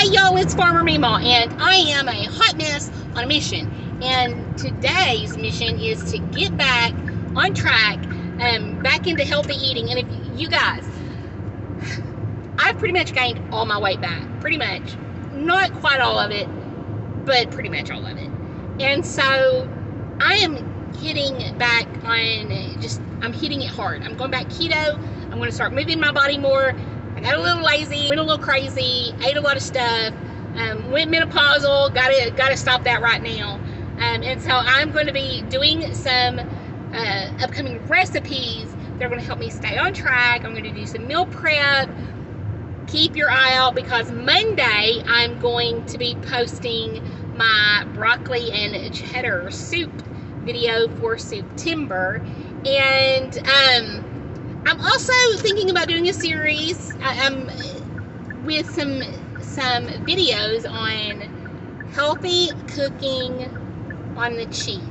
Hey y'all, it's Farmer MeeMaw, and I am a hot mess on a mission. And today's mission is to get back on track, back into healthy eating. And if you guys, I've pretty much gained all my weight back, pretty much. Not quite all of it, but pretty much all of it. And so I am hitting back on I'm hitting it hard. I'm going back keto. I'm going to start moving my body more. I got a little lazy, went a little crazy, ate a lot of stuff, went menopausal, gotta stop that right now. And so I'm going to be doing some upcoming recipes that are going to help me stay on track. I'm going to do some meal prep. Keep your eye out, because Monday I'm going to be posting my broccoli and cheddar soup video for September. And I'm also thinking about doing a series with some videos on healthy cooking on the cheap,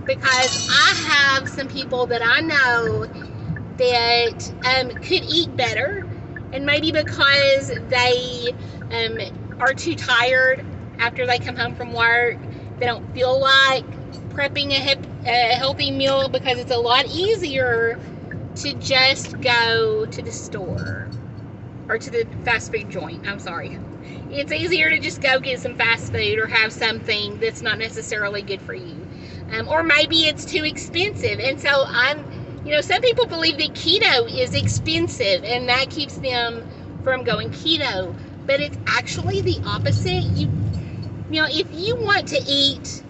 because I have some people that I know that could eat better, and maybe because they are too tired after they come home from work, they don't feel like prepping a healthy meal, because it's a lot easier to just go to the store or to the fast food joint. I'm sorry. It's easier to just go get some fast food or have something that's not necessarily good for you. Or maybe it's too expensive. And so some people believe that keto is expensive and that keeps them from going keto. But it's actually the opposite. If you want to eat,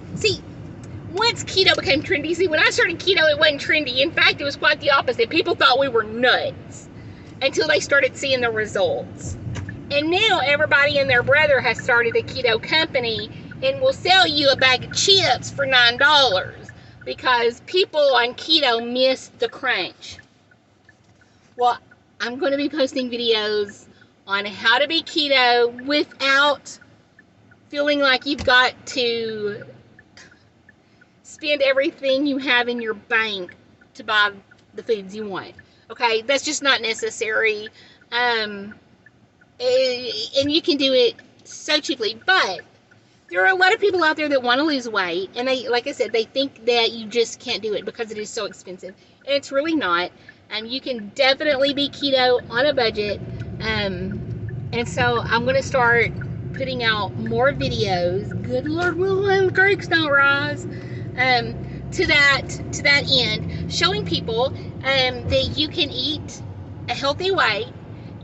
once keto became trendy, when I started keto, it wasn't trendy. In fact, it was quite the opposite. People thought we were nuts until they started seeing the results. And now everybody and their brother has started a keto company and will sell you a bag of chips for $9 because people on keto miss the crunch. Well, I'm going to be posting videos on how to be keto without feeling like you've got to spend everything you have in your bank to buy the foods you want. Okay, that's just not necessary. And you can do it so cheaply. But there are a lot of people out there that want to lose weight, and they, like I said, they think that you just can't do it because it is so expensive. And it's really not. You can definitely be keto on a budget. And so I'm going to start putting out more videos. Good Lord willing, the creeks don't rise. To that end, showing people that you can eat a healthy way.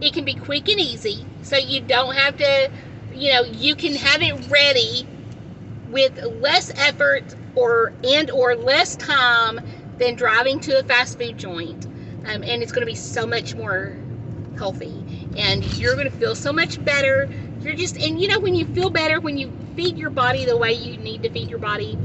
It can be quick and easy, so you don't have to, you can have it ready with less effort or less time than driving to a fast food joint. And it's going to be so much more healthy, and you're going to feel so much better. When you feel better, when you feed your body the way you need to feed your body,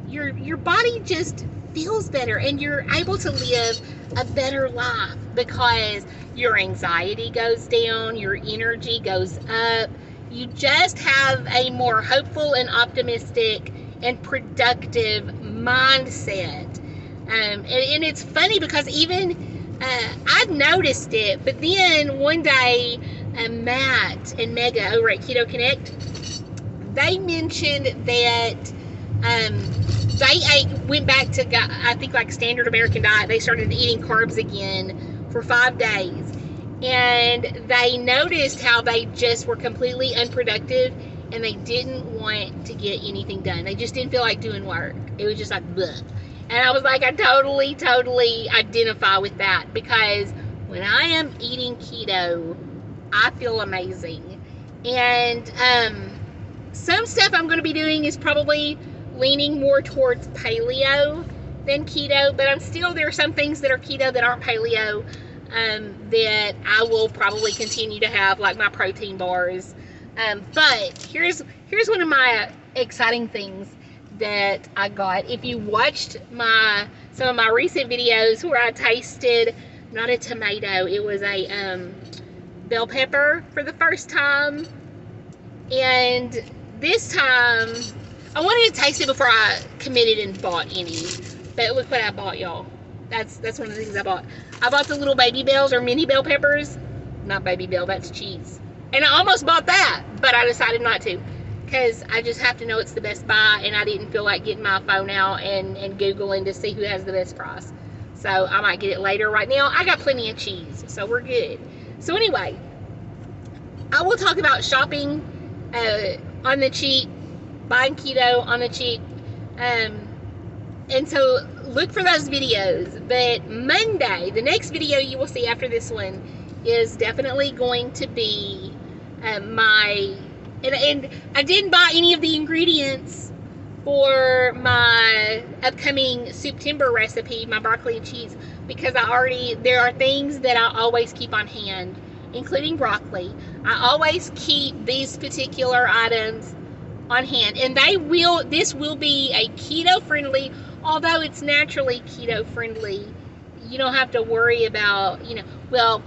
your body just feels better, and you're able to live a better life because your anxiety goes down, your energy goes up. You just have a more hopeful and optimistic and productive mindset. And it's funny because even I've noticed it, but then one day Matt and Mega over at Keto Connect, they mentioned that they went back to, I think, like standard American diet. They started eating carbs again for 5 days. And they noticed how they just were completely unproductive, and they didn't want to get anything done. They just didn't feel like doing work. It was just like, bleh. And I was like, I totally identify with that, because when I am eating keto, I feel amazing. And some stuff I'm going to be doing is probably leaning more towards paleo than keto, but there are some things that are keto that aren't paleo that I will probably continue to have, like my protein bars. But here's one of my exciting things that I got. If you watched some of my recent videos where I tasted, not a tomato, it was a bell pepper for the first time, and this time I wanted to taste it before I committed and bought any. But look what I bought, y'all. That's one of the things I bought. I bought the little baby bells, or mini bell peppers. Not baby bell, that's cheese. And I almost bought that, but I decided not to because I just have to know it's the best buy, and I didn't feel like getting my phone out and Googling to see who has the best price. So I might get it later. Right now, I got plenty of cheese, so we're good. So anyway, I will talk about shopping on the cheap, buying keto on the cheap. And so look for those videos. But Monday, the next video you will see after this one is definitely going to be my, and I didn't buy any of the ingredients for my upcoming September recipe, my broccoli and cheese, because there are things that I always keep on hand, including broccoli. I always keep these particular items on hand, and this will be a keto friendly, although it's naturally keto friendly. You don't have to worry about, well,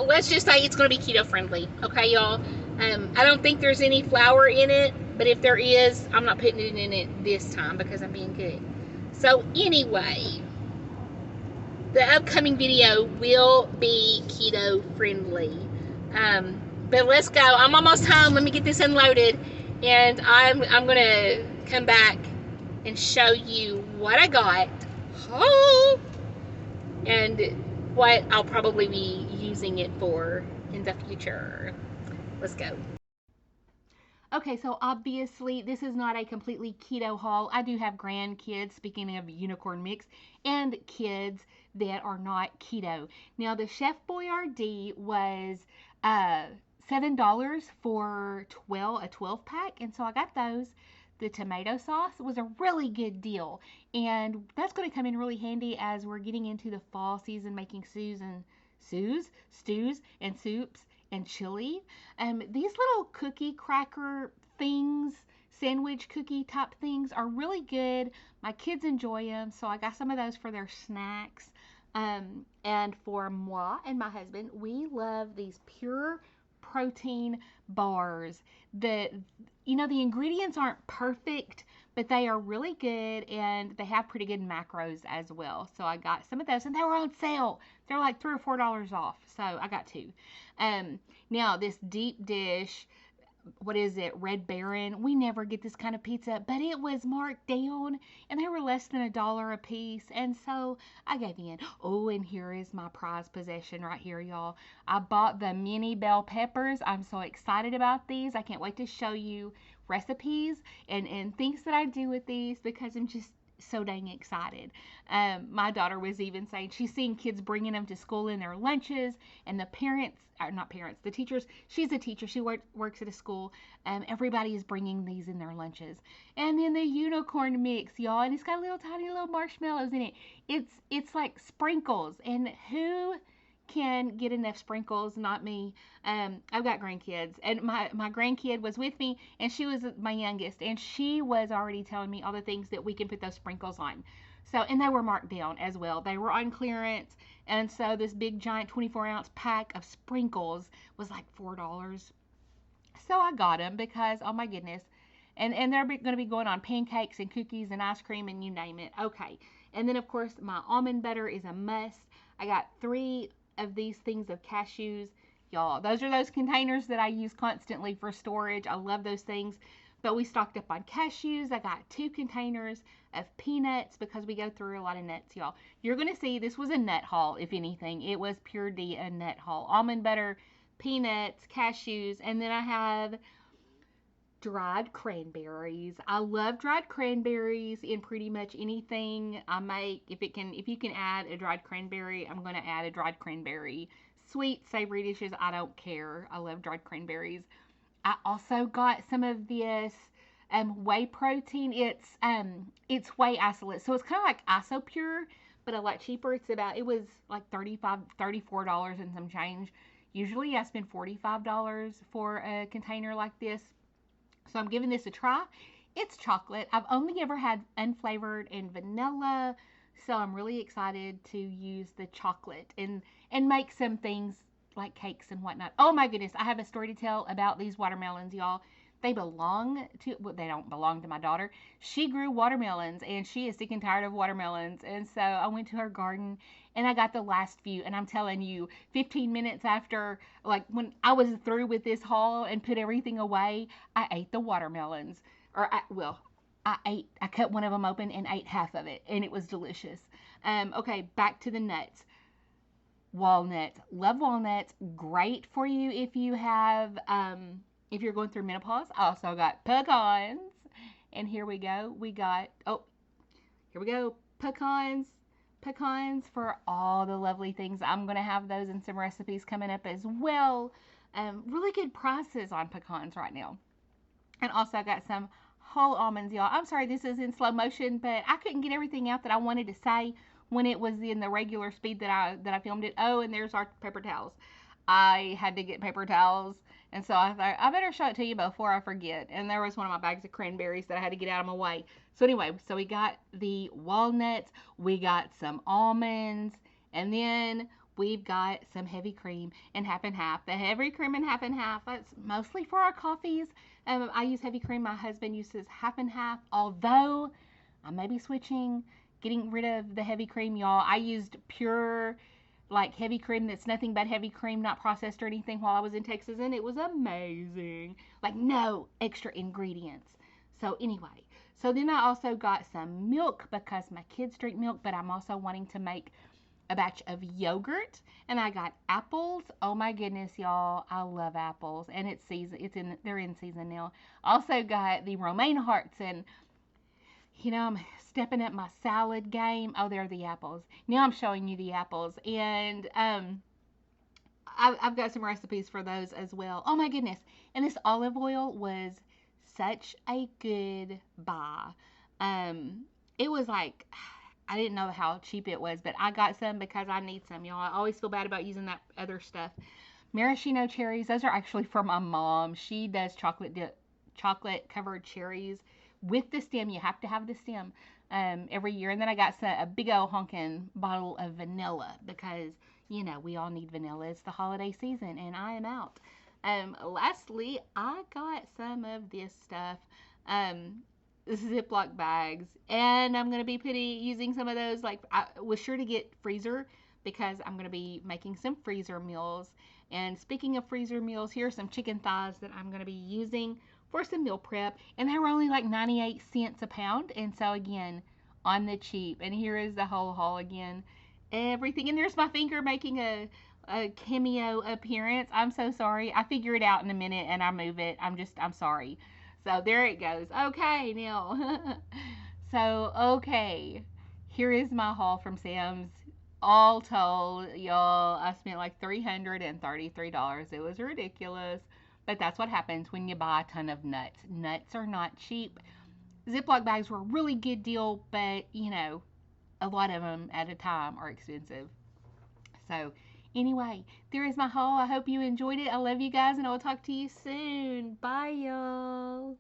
let's just say it's going to be keto friendly, okay, y'all? I don't think there's any flour in it, but if there is, I'm not putting it in it this time because I'm being good. So anyway, the upcoming video will be keto friendly. But let's go. I'm almost home. Let me get this unloaded, and I'm gonna come back and show you what I got, and what I'll probably be using it for in the future. Let's go. Okay, so obviously this is not a completely keto haul. I do have grandkids, speaking of unicorn mix, and kids that are not keto. Now the Chef Boyardee was $7 for a 12 pack, and so I got those. The tomato sauce was a really good deal, and that's going to come in really handy as we're getting into the fall season, making stews and soups and chili. These little cookie cracker things, sandwich cookie type things, are really good. My kids enjoy them, so I got some of those for their snacks. And for moi and my husband, we love these pure protein bars. The ingredients aren't perfect, but they are really good, and they have pretty good macros as well. So I got some of those, and they were on sale. They're like $3 or $4 off, so I got two. Now this deep dish, what is it, Red Baron? We never get this kind of pizza, but it was marked down, and they were less than $1 a piece, and so I gave in. Oh, and here is my prized possession right here, y'all. I bought the mini bell peppers. I'm so excited about these. I can't wait to show you recipes and things that I do with these, because I'm just so dang excited. My daughter was even saying she's seeing kids bringing them to school in their lunches, and the parents, or not parents, the teachers, she's a teacher, she works at a school, everybody is bringing these in their lunches. And then the unicorn mix, y'all, and it's got tiny little marshmallows in it. It's like sprinkles, and who can get enough sprinkles? Not me. I've got grandkids, and my grandkid was with me, and she was my youngest, and she was already telling me all the things that we can put those sprinkles on. So, and they were marked down as well. They were on clearance, and so this big giant 24-ounce pack of sprinkles was like $4. So I got them because, oh my goodness, and they're going to be going on pancakes and cookies and ice cream and you name it. Okay, and then of course my almond butter is a must. I got 3 of these things of cashews, y'all. Those are those containers that I use constantly for storage. I love those things. But we stocked up on cashews. I got 2 containers of peanuts because we go through a lot of nuts, y'all. You're going to see this was a nut haul, if anything. It was pure D, a nut haul. Almond butter, peanuts, cashews, and then I have dried cranberries. I love dried cranberries in pretty much anything I make. If you can add a dried cranberry, I'm going to add a dried cranberry. Sweet, savory dishes, I don't care. I love dried cranberries. I also got some of this whey protein. It's whey isolate, so it's kind of like Isopure, but a lot cheaper. It was like $34 and some change. Usually I spend $45 for a container like this. So I'm giving this a try. It's chocolate. I've only ever had unflavored and vanilla, so I'm really excited to use the chocolate and make some things like cakes and whatnot. Oh my goodness, I have a story to tell about these watermelons, y'all. they belong to, well, they don't belong to my daughter. She grew watermelons and she is sick and tired of watermelons. And so I went to her garden and I got the last few. And I'm telling you, 15 minutes after, like when I was through with this haul and put everything away, I ate the watermelons. I cut one of them open and ate half of it, and it was delicious. Okay, back to the nuts. Walnuts. Love walnuts. Great for you if you have if you're going through menopause. I also got pecans. And here we go. Here we go. Pecans. Pecans for all the lovely things. I'm going to have those in some recipes coming up as well. Really good prices on pecans right now. And also I got some whole almonds, y'all. I'm sorry this is in slow motion, but I couldn't get everything out that I wanted to say when it was in the regular speed that I filmed it. Oh, and there's our paper towels. I had to get paper towels, and so I thought I better show it to you before I forget. And there was one of my bags of cranberries that I had to get out of my way. So anyway, so we got the walnuts, we got some almonds, and then we've got some heavy cream and half and half. The heavy cream and half, that's mostly for our coffees. I use heavy cream. My husband uses half and half, although I may be switching, getting rid of the heavy cream, y'all. I used pure, like, heavy cream that's nothing but heavy cream, not processed or anything, while I was in Texas, and it was amazing. Like, no extra ingredients. So anyway, so then I also got some milk because my kids drink milk, but I'm also wanting to make a batch of yogurt, and I got apples. Oh my goodness, y'all, I love apples, and it's season. They're in season now. Also got the romaine hearts, and I'm stepping up my salad game. Oh, there are the apples. Now I'm showing you the apples, and I've got some recipes for those as well. Oh my goodness, and this olive oil was such a good buy. It was like, I didn't know how cheap it was, but I got some because I need some, y'all. I always feel bad about using that other stuff. Maraschino cherries, those are actually for my mom. She does chocolate covered cherries with the stem. You have to have the stem every year. And then I got a big old honking bottle of vanilla because, we all need vanilla. It's the holiday season and I am out. Lastly, I got some of this stuff. Ziploc bags, and I'm going to be using some of those. Like, I was sure to get freezer because I'm going to be making some freezer meals. And speaking of freezer meals, here are some chicken thighs that I'm going to be using for some meal prep, and they were only like 98 cents a pound, and so again, on the cheap. And here is the whole haul again, everything. And there's my finger making a cameo appearance. I'm so sorry. I figure it out in a minute and I move it. I'm sorry. So there it goes. Okay, now. Okay. Here is my haul from Sam's. All told, y'all, I spent like $333. It was ridiculous. But that's what happens when you buy a ton of nuts. Nuts are not cheap. Ziploc bags were a really good deal, but, a lot of them at a time are expensive. So, anyway, there is my haul. I hope you enjoyed it. I love you guys, and I will talk to you soon. Bye, y'all.